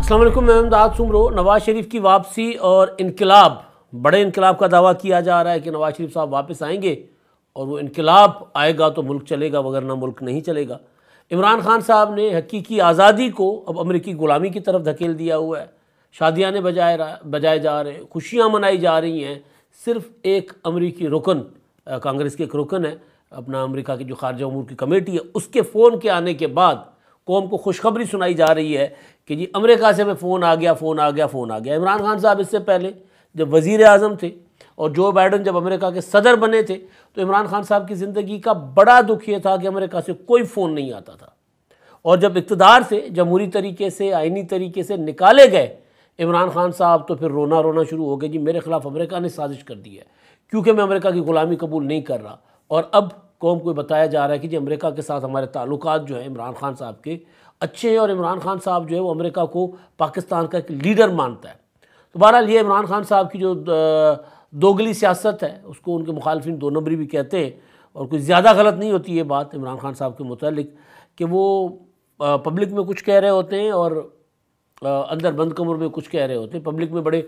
السلام علیکم، میں امداد سمرو۔ نواز شریف کی واپسی اور انقلاب، بڑے انقلاب کا دعویٰ کیا جا رہا ہے کہ نواز شریف صاحب واپس آئیں گے اور وہ انقلاب آئے گا تو ملک چلے گا، وگرنہ ملک نہیں چلے گا۔ عمران خان صاحب نے حقیقی آزادی کو اب امریکی غلامی کی طرف دھکیل دیا ہوا ہے۔ شادیاں بجائے جا رہے ہیں، خوشیاں منائی جا رہی ہیں۔ صرف ایک امریکی رکن، کانگریس کے ایک رکن ہے اپنا، امریکہ کی جو خارجہ امور کی کمیٹی ہے، اس کے فون کے آنے کے بعد قوم کو خوشخبری سنائی جا رہی ہے کہ جی امریکہ سے میں فون آ گیا۔ عمران خان صاحب اس سے پہلے جب وزیر اعظم تھے اور جو بائیڈن جب امریکہ کے صدر بنے تھے تو عمران خان صاحب کی زندگی کا بڑا دکھ یہ تھا کہ امریکہ سے کوئی فون نہیں آتا تھا، اور جب اقتدار سے جمہوری طریقے سے، آئینی طریقے سے نکالے گئے عمران خان صاحب تو پھر رونا شروع ہو گئے، جی میرے خلاف امریکہ نے سازش کر دی ہے کیونکہ میں امریکہ کی غلامی قبول نہیں کر رہا۔ اور اب قوم کو بتایا جا رہا ہے کہ جی امریکہ کے ساتھ ہمارے تعلقات جو ہیں عمران خان صاحب کے اچھے ہیں، اور عمران خان صاحب جو ہے وہ امریکہ کو پاکستان کا ایک لیڈر مانتا ہے۔ تو بہرحال یہ عمران خان صاحب کی جو دوگلی سیاست ہے، اس کو ان کے مخالفین دو نمبری بھی کہتے ہیں، اور کوئی زیادہ غلط نہیں ہوتی یہ بات عمران خان صاحب کے متعلق کہ وہ پبلک میں کچھ کہہ رہے ہوتے ہیں اور اندر بند کمر میں کچھ کہہ رہے ہوتے ہیں۔ پبلک میں بڑے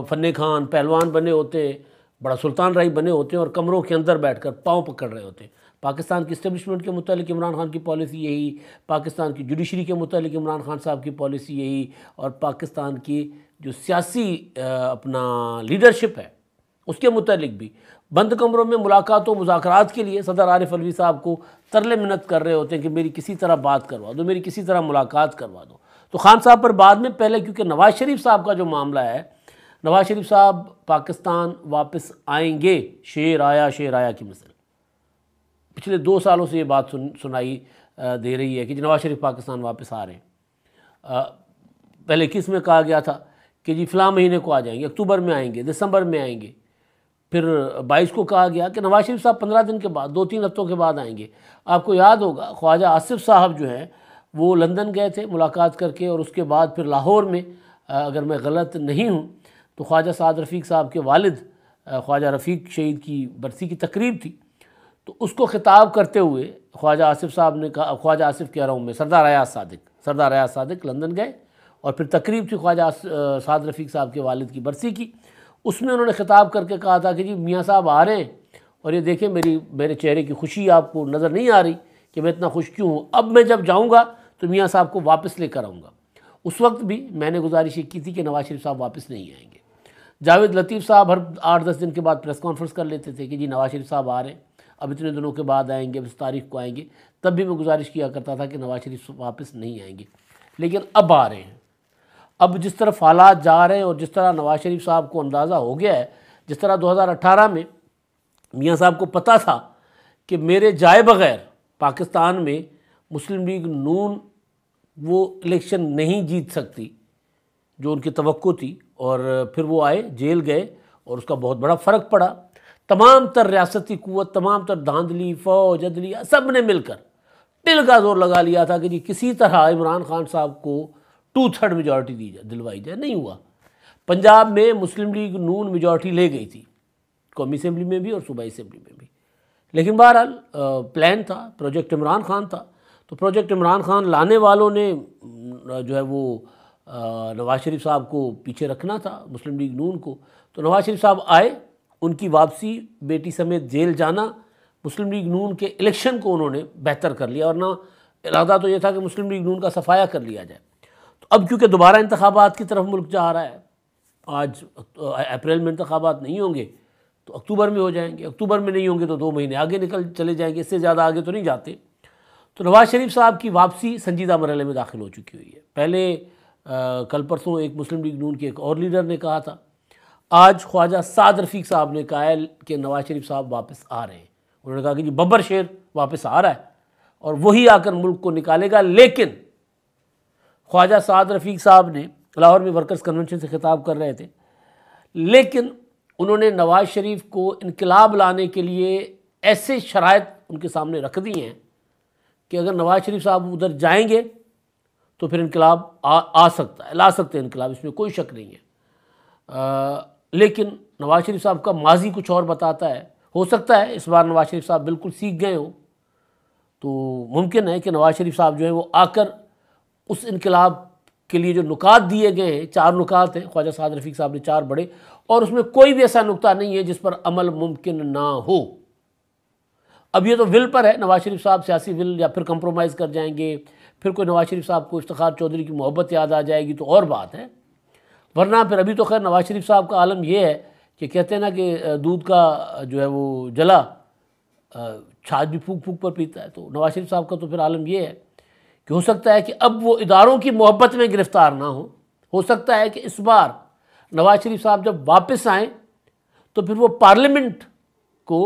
فن خان پہلوان بنے ہوتے ہیں، بڑا سلطان رائی بنے ہوتے ہیں، اور کمروں کے اندر بیٹھ کر پاؤں پکڑ رہے ہوتے ہیں۔ پاکستان کی اسٹیبلشمنٹ کے متعلق عمران خان کی پالیسی یہی، پاکستان کی جوڈیشری کے متعلق عمران خان صاحب کی پالیسی یہی، اور پاکستان کی جو سیاسی اپنا لیڈرشپ ہے اس کے متعلق بھی بند کمروں میں ملاقات و مذاکرات کے لیے صدر عارف علوی صاحب کو ترلے منت کر رہے ہوتے ہیں کہ میری کسی طرح بات کروا دو، میری کسی طرح ملاقات کروا دو۔ تو خان صاحب پر بعد میں پہلے، کیونکہ نواز شریف صاحب کا جو معاملہ ہے، نواز شریف صاحب پاکستان واپس آئیں گے، شیر آیا کی مثل پچھلے 2 سالوں سے یہ بات سنائی دے رہی ہے کہ نواز شریف پاکستان واپس آ رہے ہیں۔ پہلے 21 میں کہا گیا تھا کہ جی فلاں مہینے کو آ جائیں گے، اکتوبر میں آئیں گے، دسمبر میں آئیں گے۔ پھر 22 کو کہا گیا کہ نواز شریف صاحب 15 دن کے بعد، 2-3 ہفتوں کے بعد آئیں گے۔ آپ کو یاد ہوگا خواجہ آصف صاحب جو ہیں وہ لندن گئے تھے ملاقات کر کے، اور اس کے بعد پھر لاہور میں، اگر میں غلط نہیں ہوں تو خواجہ سعد رفیق صاحب کے والد خواجہ رفیق شہید کی برسی کی تقریب تھی، تو اس کو خطاب کرتے ہوئے خواجہ آصف صاحب نے کہا، خواجہ آصف کہہ رہا ہوں میں، سردار ایاز صادق لندن گئے، اور پھر تقریب تھی خواجہ سعد رفیق صاحب کے والد کی برسی کی۔ اس میں انہوں نے خطاب کر کے کہا تھا کہ جی میاں صاحب آ رہے ہیں، اور یہ دیکھیں میرے چہرے کی خوشی آپ کو نظر نہیں آ رہی کہ میں اتنا خوش کیوں ہوں، اب میں جب جاؤں گا تو میاں صاحب کو واپس لے کر آؤں گا۔ اس وقت بھی میں نے گزارش کی تھی کہ نواز شریف صاحب واپس نہیں آئیں گے۔ جاوید لطیف صاحب ہر 8-10 دن کے بعد پریس کانفرنس کر لیتے تھے کہ جی نواز شریف صاحب آ رہے ہیں، اب اتنے دنوں کے بعد آئیں گے، اب اس تاریخ کو آئیں گے۔ تب بھی میں گزارش کیا کرتا تھا کہ نواز شریف واپس نہیں آئیں گے، لیکن اب آ رہے ہیں۔ اب جس طرح حالات جا رہے ہیں، اور جس طرح نواز شریف صاحب کو اندازہ ہو گیا ہے، جس طرح 2018 میں میاں صاحب کو پتہ تھا کہ میرے جائے بغیر پاکستان میں مسلم لیگ نون وہ الیکشن نہیں جیت سکتی جو ان کی توقع تھی، اور پھر وہ آئے، جیل گئے، اور اس کا بہت بڑا فرق پڑا۔ تمام تر ریاستی قوت، تمام تر دھاندلی، فوج، عدلیہ، سب نے مل کر ٹل کا زور لگا لیا تھا کہ جی کسی طرح عمران خان صاحب کو 2/3 میجورٹی دلوائی جائے۔ نہیں ہوا۔ پنجاب میں مسلم لیگ نون میجورٹی لے گئی تھی، قومی اسمبلی میں بھی اور صوبائی اسمبلی میں بھی، لیکن بہرحال پلان تھا، پروجیکٹ عمران خان تھا، تو پروجیکٹ عمران خان لانے والوں نے جو ہے وہ نواز شریف صاحب کو پیچھے رکھنا تھا، مسلم لیگ نون کو۔ تو نواز شریف صاحب آئے، ان کی واپسی، بیٹی سمیت جیل جانا، مسلم لیگ نون کے الیکشن کو انہوں نے بہتر کر لیا، ورنہ ارادہ تو یہ تھا کہ مسلم لیگ نون کا صفایا کر لیا جائے۔ تو اب کیونکہ دوبارہ انتخابات کی طرف ملک جا رہا ہے، آج اپریل میں انتخابات نہیں ہوں گے تو اکتوبر میں ہو جائیں گے، اکتوبر میں نہیں ہوں گے تو 2 مہینے آگے چلے جائیں گے، اس سے زیادہ آگے تو نہیں جاتے۔ تو نواز شریف صاحب کی واپسی سنجیدہ مرحلے میں داخل ہو چکی ہوئی ہے۔ پہلے کل پرسوں ایک مسلم لیگ نون کے ایک اور لیڈر نے کہا تھا، آج خواجہ سعد رفیق صاحب نے کہا ہے کہ نواز شریف صاحب واپس آ رہے ہیں۔ انہوں نے کہا کہ جی ببر شیر واپس آ رہا ہے اور وہی آ کر ملک کو نکالے گا، لیکن خواجہ سعد رفیق صاحب نے لاہور میں ورکرز کنونشن سے خطاب کر رہے تھے، لیکن انہوں نے نواز شریف کو انقلاب لانے کے لیے ایسے شرائط ان کے سامنے رکھ دی ہیں کہ اگر نواز شریف صاحب ادھر جائیں گے تو پھر انقلاب آ سکتا ہے، لا سکتے ہیں انقلاب، اس میں کوئی شک نہیں ہے۔ لیکن نواز شریف صاحب کا ماضی کچھ اور بتاتا ہے۔ ہو سکتا ہے اس بار نواز شریف صاحب بالکل سیکھ گئے ہوں، تو ممکن ہے کہ نواز شریف صاحب جو ہیں وہ آ کر اس انقلاب کے لیے جو نکات دیے گئے ہیں، 4 نکات ہیں، خواجہ سعد رفیق صاحب نے 4 بڑے، اور اس میں کوئی بھی ایسا نقطہ نہیں ہے جس پر عمل ممکن نہ ہو۔ اب یہ تو ول پر ہے، نواز شریف صاحب سیاسی ول، یا پھر کمپرومائز کر جائیں گے، پھر کوئی نواز شریف صاحب کو افتخار چودھری کی محبت یاد آ جائے گی تو اور بات ہے، ورنہ پھر ابھی تو خیر نواز شریف صاحب کا عالم یہ ہے کہ کہتے ہیں نا کہ دودھ کا جو ہے وہ جلا چھاچھ بھی پھونک پھونک پر پیتا ہے، تو نواز شریف صاحب کا تو پھر عالم یہ ہے کہ ہو سکتا ہے کہ اب وہ اداروں کی محبت میں گرفتار نہ ہو سکتا ہے کہ اس بار نواز شریف صاحب جب واپس آئیں تو پھر وہ پارلیمنٹ کو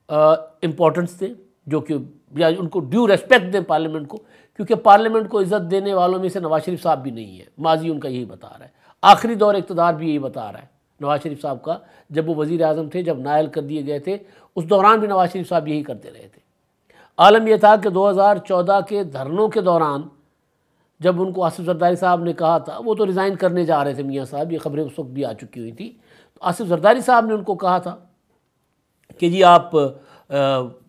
امپورٹنس دیں، جو کہ یا ان کو ڈیو ریسپیکٹ دیں پارلیمنٹ کو، کیونکہ پارلیمنٹ کو عزت دینے والوں میں سے نواز شریف صاحب بھی نہیں ہے، ماضی ان کا یہی بتا رہا ہے، آخری دور اقتدار بھی یہی بتا رہا ہے نواز شریف صاحب کا، جب وہ وزیر اعظم تھے، جب نائل کر دیے گئے تھے، اس دوران بھی نواز شریف صاحب یہی کرتے رہے تھے۔ عالم یہ تھا کہ 2014 کے دھرنوں کے دوران جب ان کو آصف زرداری صاحب نے کہا تھا، وہ تو ریزائن کرنے جا رہے تھے میاں صاحب، یہ خبریں اس وقت بھی آ چکی ہوئی تھی، تو آصف زرداری صاحب نے ان کو کہا تھا کہ جی آپ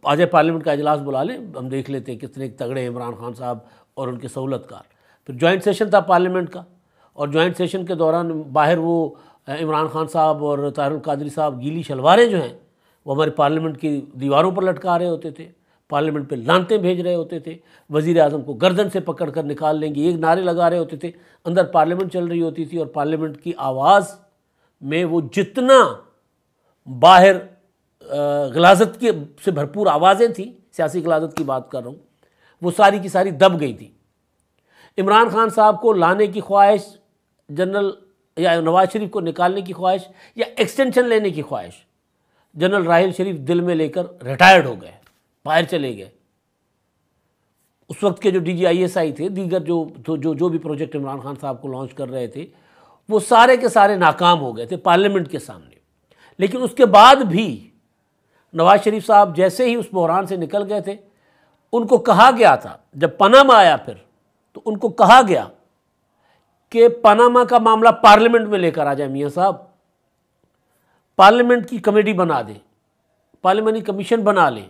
آج پارلیمنٹ کا اجلاس بلا لیں، ہم دیکھ لیتے ہیں کتنے تگڑے ہیں عمران خان صاحب اور ان کے سہولت کار۔ پھر جوائنٹ سیشن تھا پارلیمنٹ کا، اور جوائنٹ سیشن کے دوران باہر وہ عمران خان صاحب اور طاہر القادری صاحب گیلی شلواریں جو ہیں وہ ہمارے پارلیمنٹ کی دیواروں پر لٹکا رہے ہوتے تھے، پارلیمنٹ پہ لانتیں بھیج رہے ہوتے تھے، وزیر اعظم کو گردن سے پکڑ کر نکال لیں گے، ایک نعرے لگا رہے ہوتے تھے، اندر پارلیمنٹ چل رہی ہوتی تھی، اور پارلیمنٹ کی آواز میں وہ جتنا باہر غلاظت کی سے بھرپور آوازیں تھیں، سیاسی غلاظت کی بات کر رہا ہوں، وہ ساری کی ساری دب گئی تھی۔ عمران خان صاحب کو لانے کی خواہش، جنرل یا نواز شریف کو نکالنے کی خواہش، یا ایکسٹینشن لینے کی خواہش، جنرل راحیل شریف دل میں لے کر ریٹائرڈ ہو گئے، باہر چلے گئے۔ اس وقت کے جو D G I S I تھے، دیگر جو بھی پروجیکٹ عمران خان صاحب کو لانچ کر رہے تھے، وہ سارے کے سارے ناکام ہو گئے تھے پارلیمنٹ کے سامنے۔ لیکن اس کے بعد بھی نواز شریف صاحب جیسے ہی اس بحران سے نکل گئے تھے، ان کو کہا گیا تھا، جب پاناما آیا پھر تو ان کو کہا گیا کہ پاناما کا معاملہ پارلیمنٹ میں لے کر آ جائیں میاں صاحب، پارلیمنٹ کی کمیٹی بنا دیں، پارلیمنٹری کمیشن بنا لیں،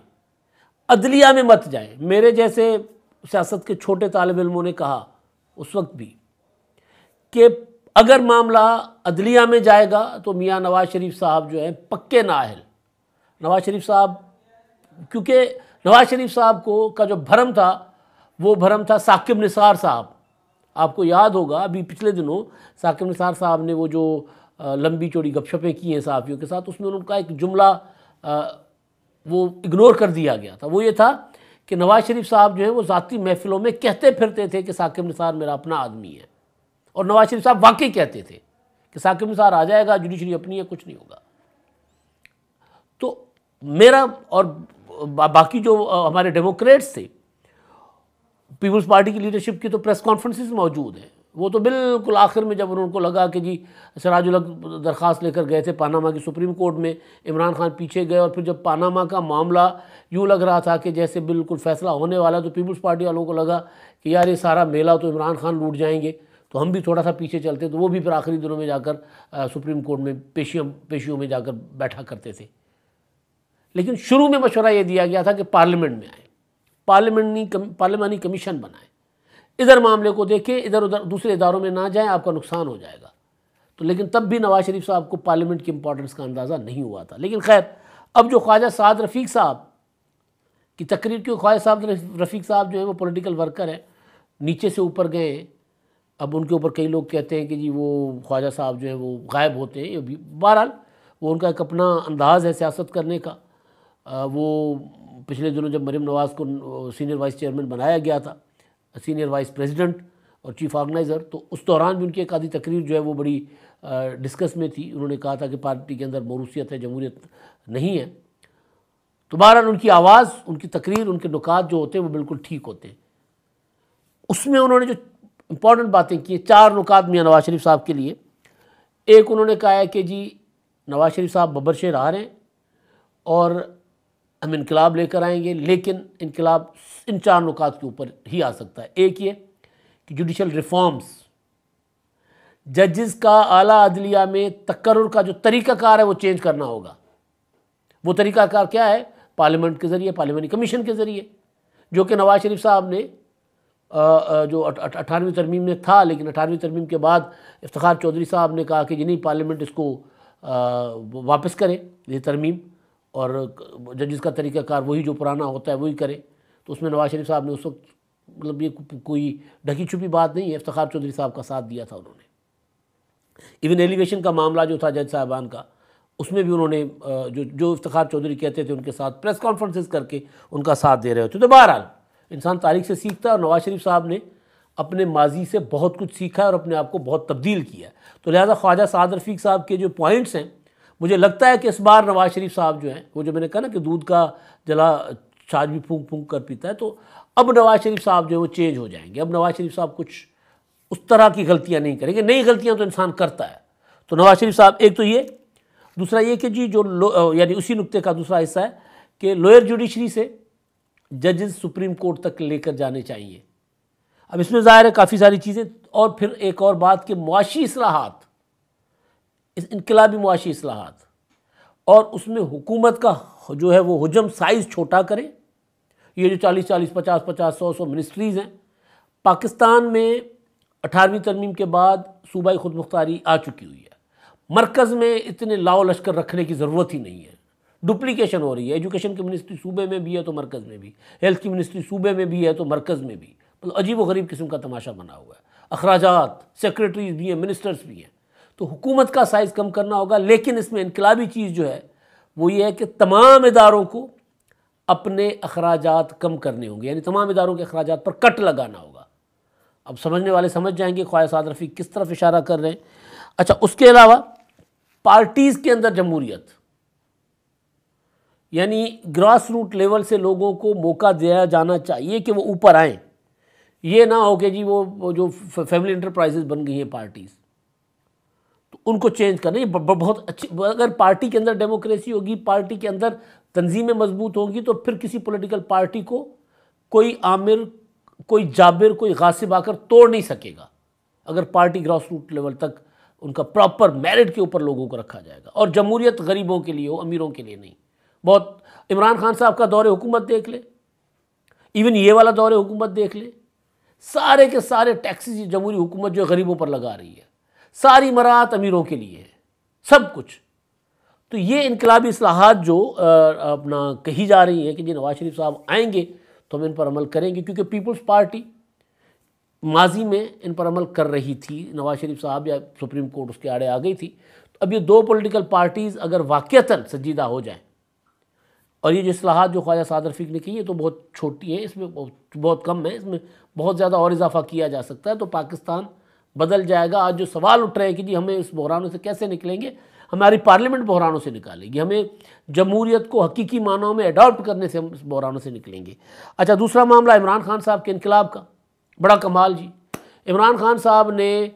عدلیہ میں مت جائیں۔ میرے جیسے سیاست کے چھوٹے طالب علموں نے کہا اس وقت بھی کہ اگر معاملہ عدلیہ میں جائے گا تو میاں نواز شریف صاحب جو ہیں پکے نااہل۔ نواز شریف صاحب، کیونکہ نواز شریف صاحب کا جو بھرم تھا، وہ بھرم تھا ثاقب نثار صاحب۔ آپ کو یاد ہوگا ابھی پچھلے دنوں ثاقب نثار صاحب نے وہ جو لمبی چوڑی گپ شپیں کی ہیں صحافیوں کے ساتھ، اس میں ان کا ایک جملہ وہ اگنور کر دیا گیا تھا، وہ یہ تھا کہ نواز شریف صاحب جو ہیں وہ ذاتی محفلوں میں کہتے پھرتے تھے کہ ثاقب نثار میرا اپنا آدمی ہے، اور نواز شریف صاحب واقعی کہتے تھے کہ ثاقب نثار آ جائے گا، جوڈیشری اپنی ہے، کچھ نہیں ہوگا۔ تو میرا اور باقی جو ہمارے ڈیموکریٹس تھے، پیپلز پارٹی کی لیڈرشپ کی تو پریس کانفرنسز موجود ہیں، وہ تو بالکل آخر میں جب ان کو لگا کہ جی سراج الحق درخواست لے کر گئے تھے پاناما کی سپریم کورٹ میں، عمران خان پیچھے گئے، اور پھر جب پاناما کا معاملہ یوں لگ رہا تھا کہ جیسے بالکل فیصلہ ہونے والا، تو پیپلز پارٹی والوں کو لگا کہ یار یہ سارا میلہ تو عمران خان لوٹ جائیں گے، تو ہم بھی تھوڑا سا پیچھے چلتے، تو وہ بھی پھر آخری دنوں میں جا کر سپریم کورٹ میں پیشیوں میں جا کر بیٹھا کرتے تھے۔ لیکن شروع میں مشورہ یہ دیا گیا تھا کہ پارلیمنٹ میں آئیں، پارلیمانی کمیشن بنائیں، ادھر معاملے کو دیکھیں، ادھر ادھر دوسرے اداروں میں نہ جائیں، آپ کا نقصان ہو جائے گا۔ تو لیکن تب بھی نواز شریف صاحب کو پارلیمنٹ کی امپورٹنس کا اندازہ نہیں ہوا تھا۔ لیکن خیر، اب جو خواجہ سعد رفیق صاحب کی تقریر کی، خواجہ سعد رفیق صاحب جو ہیں وہ پولیٹیکل ورکر ہیں، نیچے سے اوپر گئے ہیں، اب ان کے اوپر کئی لوگ کہتے ہیں کہ جی وہ خواجہ صاحب جو ہیں وہ غائب ہوتے ہیں، بہرحال وہ ان کا ایک اپنا انداز ہے سیاست کرنے کا۔ وہ پچھلے دنوں جب مریم نواز کو سینئر وائس چیئرمین بنایا گیا تھا، سینئر وائس پریزیڈنٹ اور چیف آرگنائزر، تو اس دوران بھی ان کی ایک آدھی تقریر جو ہے وہ بڑی ڈسکس میں تھی۔ انہوں نے کہا تھا کہ پارٹی کے اندر موروثیت ہے، جمہوریت نہیں ہے۔ تو بہرحال ان کی آواز، ان کی تقریر، ان کے نکات جو ہوتے ہیں وہ بالکل ٹھیک ہوتے ہیں۔ اس میں انہوں نے جو امپورٹنٹ باتیں کی، 4 نکات میاں نواز شریف صاحب کے لیے۔ ایک انہوں نے کہا ہے کہ جی نواز شریف صاحب ببر شیر آ رہے ہیں اور ہم انقلاب لے کر آئیں گے، لیکن انقلاب ان 4 نکات کے اوپر ہی آ سکتا ہے۔ ایک یہ کہ جوڈیشل ریفارمز، ججز کا اعلیٰ عدلیہ میں تقرر کا جو طریقہ کار ہے وہ چینج کرنا ہوگا۔ وہ طریقہ کار کیا ہے؟ پارلیمنٹ کے ذریعے، پارلیمنٹری کمیشن کے ذریعے، جو کہ نواز شریف صاحب نے جو 18ویں ترمیم میں تھا، لیکن 18ویں ترمیم کے بعد افتخار چودھری صاحب نے کہا کہ جی نہیں، پارلیمنٹ اس کو واپس کرے یہ ترمیم، اور ججز کا طریقہ کار وہی جو پرانا ہوتا ہے وہی کرے. تو اس میں نواز شریف صاحب نے اس وقت، مطلب یہ کوئی ڈھکی چھپی بات نہیں ہے، افتخار چودھری صاحب کا ساتھ دیا تھا انہوں نے. ایون ایلیویشن کا معاملہ جو تھا جج صاحبان کا، اس میں بھی انہوں نے جو افتخار چودھری کہتے تھے ان کے ساتھ پریس کانفرنسز کر کے ان کا ساتھ دے رہے ہوتے. تو بہرحال انسان تاریخ سے سیکھتا ہے، اور نواز شریف صاحب نے اپنے ماضی سے بہت کچھ سیکھا ہے اور اپنے آپ کو بہت تبدیل کیا ہے. تو لہٰذا خواجہ سعد رفیق صاحب کے جو پوائنٹس ہیں، مجھے لگتا ہے کہ اس بار نواز شریف صاحب جو ہیں، وہ جو میں نے کہا نا کہ دودھ کا جلا چھاچھ بھی پھونک پھونک کر پیتا ہے، تو اب نواز شریف صاحب جو ہے وہ چینج ہو جائیں گے. اب نواز شریف صاحب کچھ اس طرح کی غلطیاں نہیں کریں گے. نئی غلطیاں تو انسان کرتا ہے. تو نواز شریف صاحب ایک تو یہ، دوسرا یہ کہ جی جو یعنی اسی نقطے کا دوسرا حصہ ہے کہ لوئر جوڈیشری سے ججز سپریم کورٹ تک لے کر جانے چاہیے. اب اس میں ظاہر ہے کافی ساری چیزیں، اور پھر ایک اور بات کہ معاشی اصلاحات، انقلابی معاشی اصلاحات، اور اس میں حکومت کا جو ہے وہ حجم سائز چھوٹا کرے. یہ جو 40 50 100 منسٹریز ہیں پاکستان میں 18ویں ترمیم کے بعد صوبائی خود مختاری آ چکی ہوئی ہے. مرکز میں اتنے لاؤ لشکر رکھنے کی ضرورت ہی نہیں ہے. ڈپلیکیشن ہو رہی ہے. ایجوکیشن کی منسٹری صوبے میں بھی ہے تو مرکز میں بھی، ہیلتھ کی منسٹری صوبے میں بھی ہے تو مرکز میں بھی. مطلب عجیب و غریب قسم کا تماشا بنا ہوا ہے. اخراجات، سیکریٹریز بھی ہیں، منسٹرز بھی ہیں. تو حکومت کا سائز کم کرنا ہوگا. لیکن اس میں انقلابی چیز جو ہے وہ یہ ہے کہ تمام اداروں کو اپنے اخراجات کم کرنے ہوں گے، یعنی تمام اداروں کے اخراجات پر کٹ لگانا ہوگا. اب سمجھنے والے سمجھ جائیں گے خواجہ سعد رفیق کس طرف اشارہ کر رہے ہیں. اچھا، اس کے علاوہ پارٹیز کے اندر جمہوریت، یعنی گراس روٹ لیول سے لوگوں کو موقع دیا جانا چاہیے کہ وہ اوپر آئیں. یہ نہ ہو کہ جی وہ جو فیملی انٹرپرائزز بن گئی ہیں پارٹیز، تو ان کو چینج کرنا. یہ بہت اچھی، اگر پارٹی کے اندر ڈیموکریسی ہوگی، پارٹی کے اندر تنظیمیں مضبوط ہوں گی، تو پھر کسی پولیٹیکل پارٹی کو کوئی آمر، کوئی جابر، کوئی غاصب آ کر توڑ نہیں سکے گا، اگر پارٹی گراس روٹ لیول تک ان کا پراپر میرٹ کے اوپر لوگوں کو رکھا جائے گا. اور جمہوریت غریبوں کے لیے ہو، امیروں کے لیے نہیں. بہت عمران خان صاحب کا دور حکومت دیکھ لے، ایون یہ والا دور حکومت دیکھ لے، سارے کے سارے ٹیکسز جمہوری حکومت جو غریبوں پر لگا رہی ہے، ساری مراعات امیروں کے لیے ہے، سب کچھ. تو یہ انقلابی اصلاحات جو اپنا کہی جا رہی ہیں کہ جی نواز شریف صاحب آئیں گے تو ہم ان پر عمل کریں گے، کیونکہ پیپلز پارٹی ماضی میں ان پر عمل کر رہی تھی. نواز شریف صاحب یا سپریم کورٹ اس کے آڑے آ گئی تھی. تو اب یہ دو پولیٹیکل پارٹیز اگر واقعتاً سنجیدہ ہو جائیں، اور یہ جو اصلاحات جو خواجہ سعد رفیق نے کی یہ تو بہت چھوٹی ہے، اس میں بہت کم ہے، اس میں بہت زیادہ اور اضافہ کیا جا سکتا ہے، تو پاکستان بدل جائے گا. آج جو سوال اٹھ رہے ہیں کہ جی ہمیں اس بحرانوں سے کیسے نکلیں گے، ہماری پارلیمنٹ بحرانوں سے نکالے گی، ہمیں جمہوریت کو حقیقی معنوں میں اڈاپٹ کرنے سے ہم اس بحرانوں سے نکلیں گے. اچھا، دوسرا معاملہ عمران خان صاحب کے انقلاب کا. بڑا کمال جی، عمران خان صاحب نے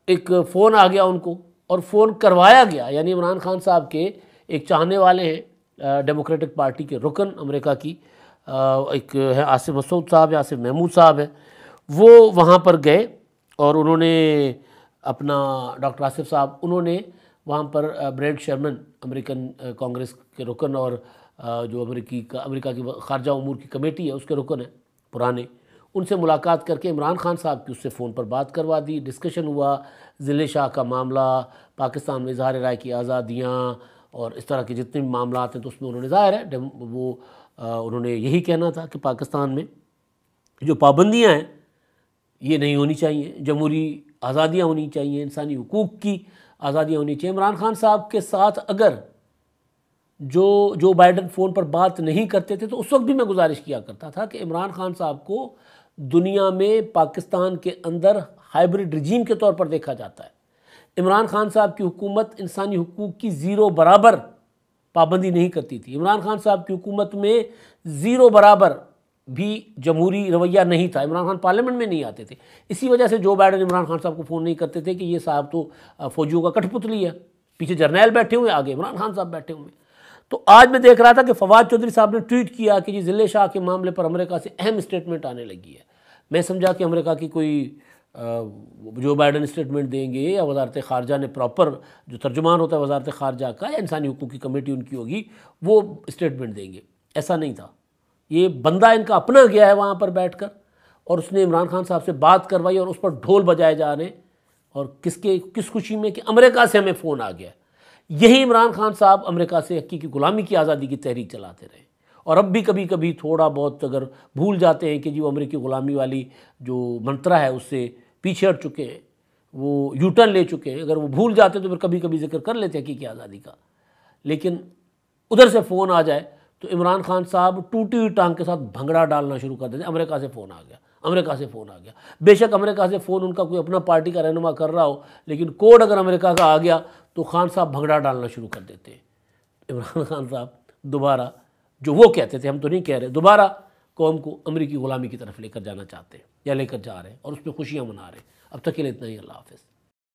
ایک فون آ گیا ان کو، اور فون کروایا گیا. یعنی عمران خان صاحب کے ایک چاہنے والے ہیں ڈیموکریٹک پارٹی کے رکن امریکہ کی، ایک ہے آصف مسعود صاحب یا آصف محمود صاحب ہے، وہ وہاں پر گئے اور انہوں نے اپنا ڈاکٹر آصف صاحب، انہوں نے وہاں پر بریڈ شرمن امریکن کانگریس کے رکن اور جو امریکہ کی خارجہ امور کی کمیٹی ہے اس کے رکن ہیں پرانے، ان سے ملاقات کر کے عمران خان صاحب کی اس سے فون پر بات کروا دی. ڈسکشن ہوا ضلع شاہ کا معاملہ، پاکستان میں اظہار رائے کی آزادیاں اور اس طرح کے جتنے بھی معاملات ہیں، تو اس میں انہوں نے ظاہر ہے وہ انہوں نے یہی کہنا تھا کہ پاکستان میں جو پابندیاں ہیں یہ نہیں ہونی چاہیے، جمہوری آزادیاں ہونی چاہیے، انسانی حقوق کی آزادیاں ہونی چاہیے. عمران خان صاحب کے ساتھ اگر جو بائیڈن فون پر بات نہیں کرتے تھے تو اس وقت بھی میں گزارش کیا کرتا تھا کہ عمران خان صاحب کو دنیا میں پاکستان کے اندر ہائبرڈ رجیم کے طور پر دیکھا جاتا ہے. عمران خان صاحب کی حکومت انسانی حقوق کی زیرو برابر پابندی نہیں کرتی تھی. عمران خان صاحب کی حکومت میں زیرو برابر بھی جمہوری رویہ نہیں تھا. عمران خان پارلیمنٹ میں نہیں آتے تھے. اسی وجہ سے جو بائیڈن عمران خان صاحب کو فون نہیں کرتے تھے کہ یہ صاحب تو فوجیوں کا کٹھ پتلی ہے، پیچھے جرنیل بیٹھے ہوئے، آگے عمران خان صاحب بیٹھے ہوئے. تو آج میں دیکھ رہا تھا کہ فواد چودھری صاحب نے ٹویٹ کیا کہ جی ضلع شاہ کے معاملے پر امریکہ سے اہم اسٹیٹمنٹ آنے لگی ہے. میں سمجھا کہ امریکہ کی کوئی جو بائیڈن اسٹیٹمنٹ دیں گے یا وزارت خارجہ نے پراپر جو ترجمان ہوتا ہے وزارت خارجہ کا یا انسانی حقوق کی کمیٹی ان کی ہوگی وہ اسٹیٹمنٹ دیں گے. ایسا نہیں تھا. یہ بندہ ان کا اپنا گیا ہے وہاں پر بیٹھ کر اور اس نے عمران خان صاحب سے بات کروائی اور اس پر ڈھول بجائے جا رہے ہیں، اور کس خوشی میں کہ امریکہ سے ہمیں فون آ گیا۔ یہی عمران خان صاحب امریکہ سے حقیقی غلامی کی آزادی کی تحریک چلاتے رہے، اور اب بھی کبھی کبھی تھوڑا بہت اگر بھول جاتے ہیں کہ جی وہ امریکی غلامی والی جو منترا ہے اس سے پیچھے ہٹ چکے ہیں، وہ یو ٹرن لے چکے ہیں، اگر وہ بھول جاتے ہیں تو پھر کبھی کبھی ذکر کر لیتے ہیں حقیقی آزادی کا۔ لیکن ادھر سے فون آ جائے تو عمران خان صاحب ٹوٹی ہوئی ٹانگ کے ساتھ بھنگڑا ڈالنا شروع کر دیتے ہیں، امریکہ سے فون آ گیا، امریکہ سے فون آ گیا۔ بے شک امریکہ سے فون ان کا کوئی اپنا پارٹی کا رہنما کر رہا ہو، لیکن کوڈ اگر امریکہ کا آ گیا تو خان صاحب بھنگڑا ڈالنا شروع کر دیتے ہیں۔ عمران خان صاحب دوبارہ جو وہ کہتے تھے، ہم تو نہیں کہہ رہے، دوبارہ قوم کو امریکی غلامی کی طرف لے کر جانا چاہتے ہیں یا لے کر جا رہے ہیں، اور اس پہ خوشیاں منا رہے ہیں۔ اب تک کے لیے اتنا ہی، اللہ حافظ۔